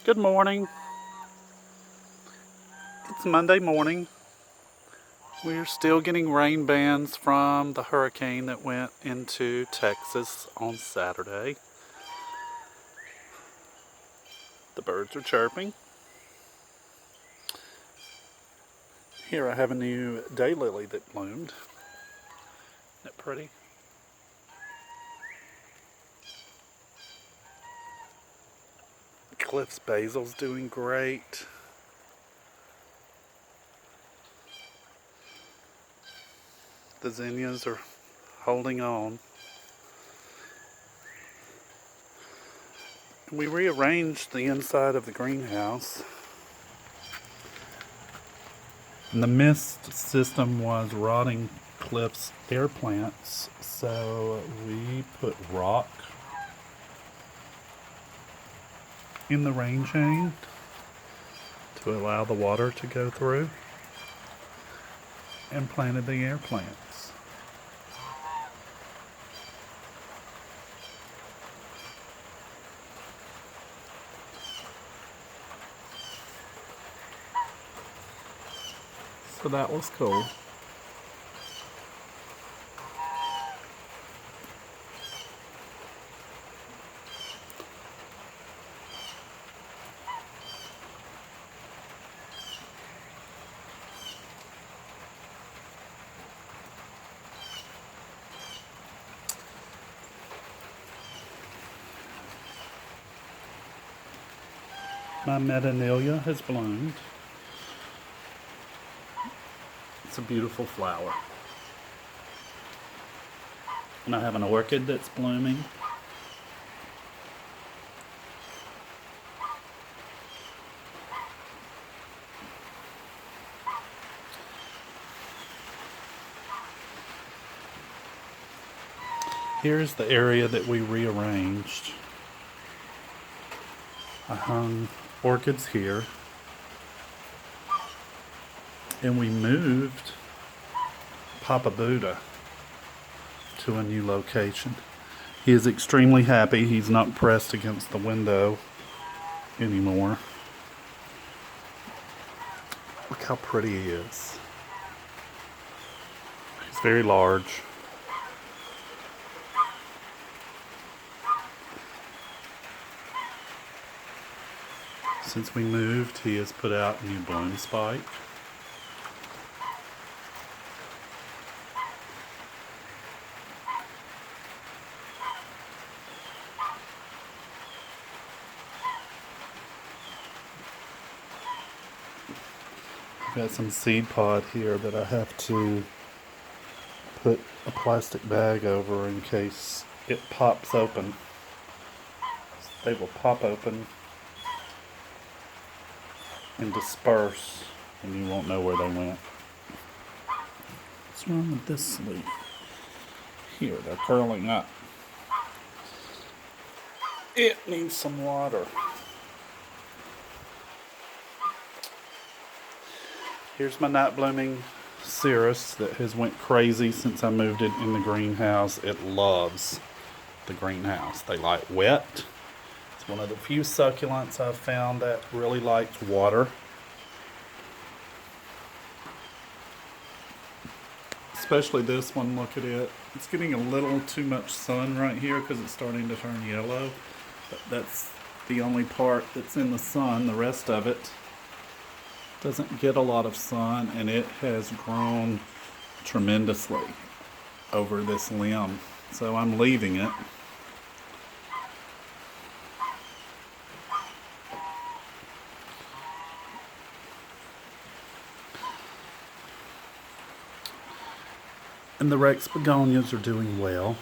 Good morning. It's Monday morning. We're still getting rain bands from the hurricane that went into Texas on Saturday. The birds are chirping. Here I have a new daylily that bloomed. Isn't that pretty? Cliff's basil's doing great. The zinnias are holding on. We rearranged the inside of the greenhouse. And the mist system was rotting Cliff's air plants, so we put rock in the rain chain to allow the water to go through and planted the air plants. So that was cool. My Metanilia has bloomed. It's a beautiful flower. And I have an orchid that's blooming. Here's the area that we rearranged. I hung orchids here. And we moved Papa Buddha to a new location. He is extremely happy. He's not pressed against the window anymore. Look how pretty he is. He's very large. Since we moved, he has put out new bloom spike. I've got some seed pod here that I have to put a plastic bag over in case it pops open. They will pop open and disperse, and you won't know where they went. What's wrong with this leaf? Here, they're curling up. It needs some water. Here's my night blooming Cirrus that has went crazy since I moved it in the greenhouse. It loves the greenhouse. They like wet. It's one of the few succulents I've found that really likes water. Especially this one, look at it. It's getting a little too much sun right here because it's starting to turn yellow. But that's the only part that's in the sun. The rest of it doesn't get a lot of sun, and it has grown tremendously over this limb. So I'm leaving it. And the Rex Begonias are doing well.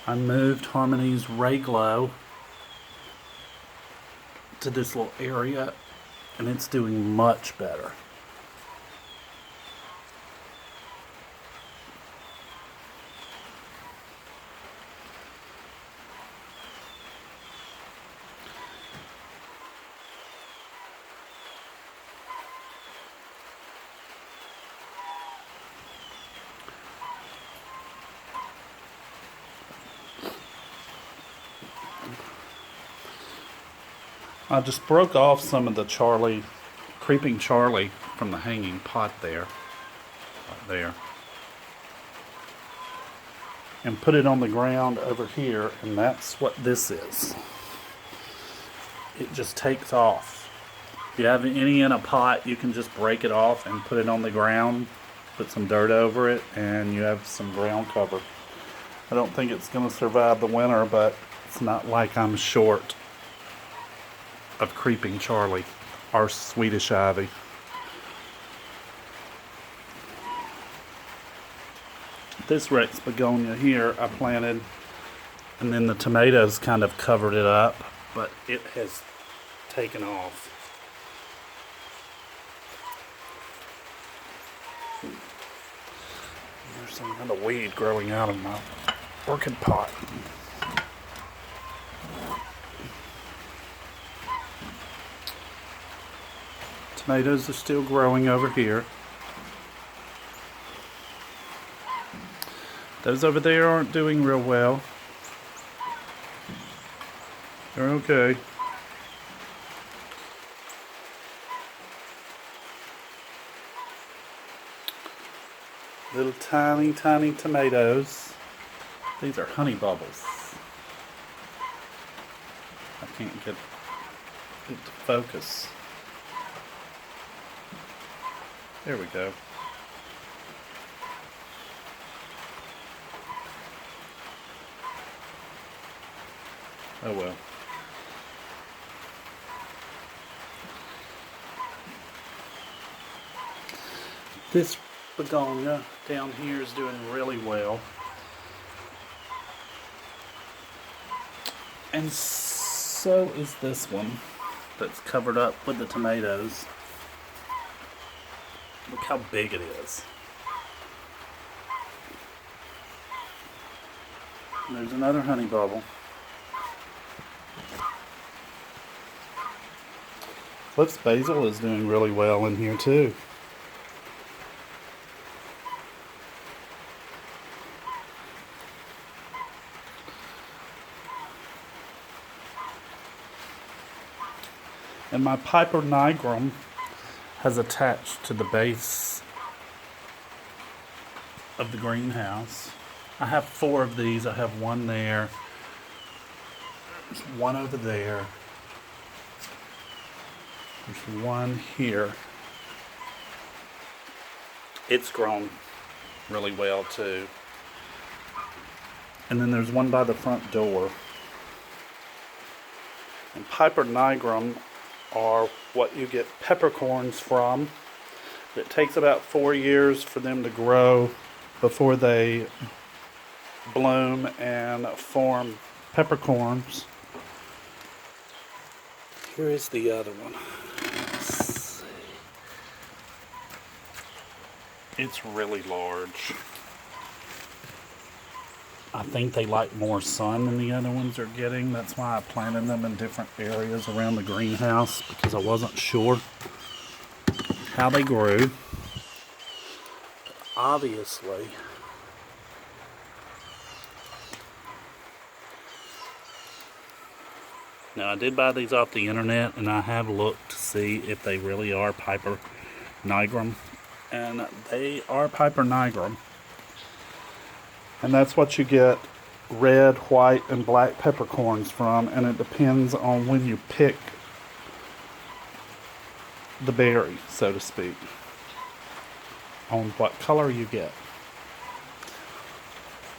I moved Harmony's Ray Glow to this little area, and it's doing much better. I just broke off some of the creeping Charlie from the hanging pot there, right there, and put it on the ground over here, and that's what this is. It just takes off. If you have any in a pot, you can just break it off and put it on the ground, put some dirt over it, and you have some ground cover. I don't think it's going to survive the winter, but it's not like I'm short of creeping Charlie or Swedish ivy. This Rex begonia here I planted, and then the tomatoes kind of covered it up, but it has taken off. There's some kind of weed growing out of my orchid pot. Tomatoes are still growing over here. Those over there aren't doing real well. They're okay. Little tiny, tiny tomatoes. These are honey bubbles. I can't get it to focus. There we go. Oh well. This begonia down here is doing really well. And so is this one that's covered up with the tomatoes. Look how big it is. And there's another honey bubble. Flips basil is doing really well in here too. And my Piper nigrum has attached to the base of the greenhouse. I have 4 of these. I have one there. There's one over there. There's one here. It's grown really well too. And then there's one by the front door. And Piper nigrum are what you get peppercorns from. It takes about 4 years for them to grow before they bloom and form peppercorns. Here is the other one. Let's see. It's really large. I think they like more sun than the other ones are getting. That's why I planted them in different areas around the greenhouse, because I wasn't sure how they grew. But obviously, now I did buy these off the internet, and I have looked to see if they really are Piper nigrum, and they are Piper nigrum. And that's what you get red, white, and black peppercorns from, and it depends on when you pick the berry, so to speak, on what color you get.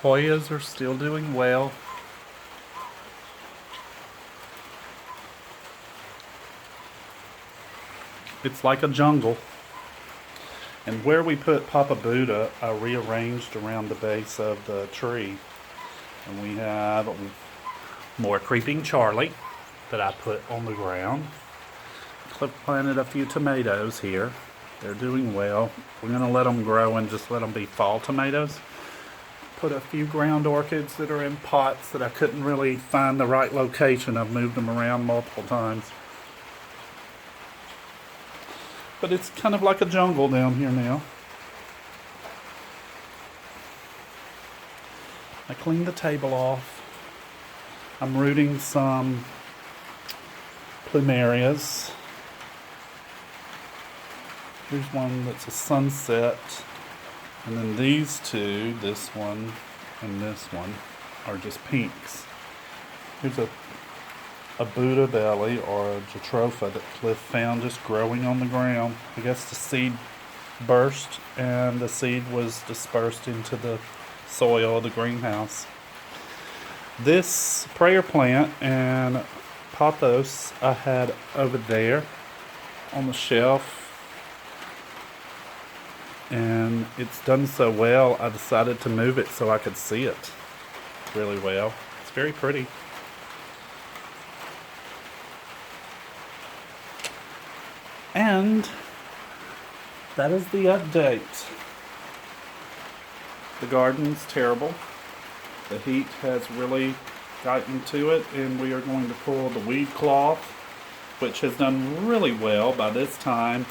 Hoyas are still doing well. It's like a jungle. And where we put Papa Buddha, I rearranged around the base of the tree. And we have more creeping Charlie that I put on the ground. Cliff planted a few tomatoes here. They're doing well. We're going to let them grow and just let them be fall tomatoes. Put a few ground orchids that are in pots that I couldn't really find the right location. I've moved them around multiple times. But it's kind of like a jungle down here now. I cleaned the table off. I'm rooting some plumerias. Here's one that's a sunset. And then these two, this one and this one, are just pinks. Here's a Buddha belly or a jatropha that Cliff found just growing on the ground. I guess the seed burst and the seed was dispersed into the soil of the greenhouse. This prayer plant and pothos I had over there on the shelf, and it's done so well I decided to move it so I could see it really well. It's very pretty. And that is the update. The garden's terrible. The heat has really gotten to it, and we are going to pull the weed cloth, which has done really well. By this time,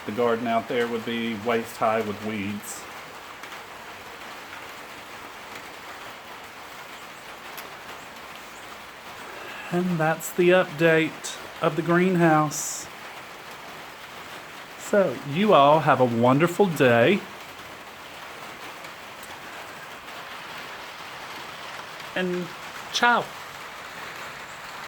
the garden out there would be waist high with weeds. And that's the update of the greenhouse. So, you all have a wonderful day. And ciao.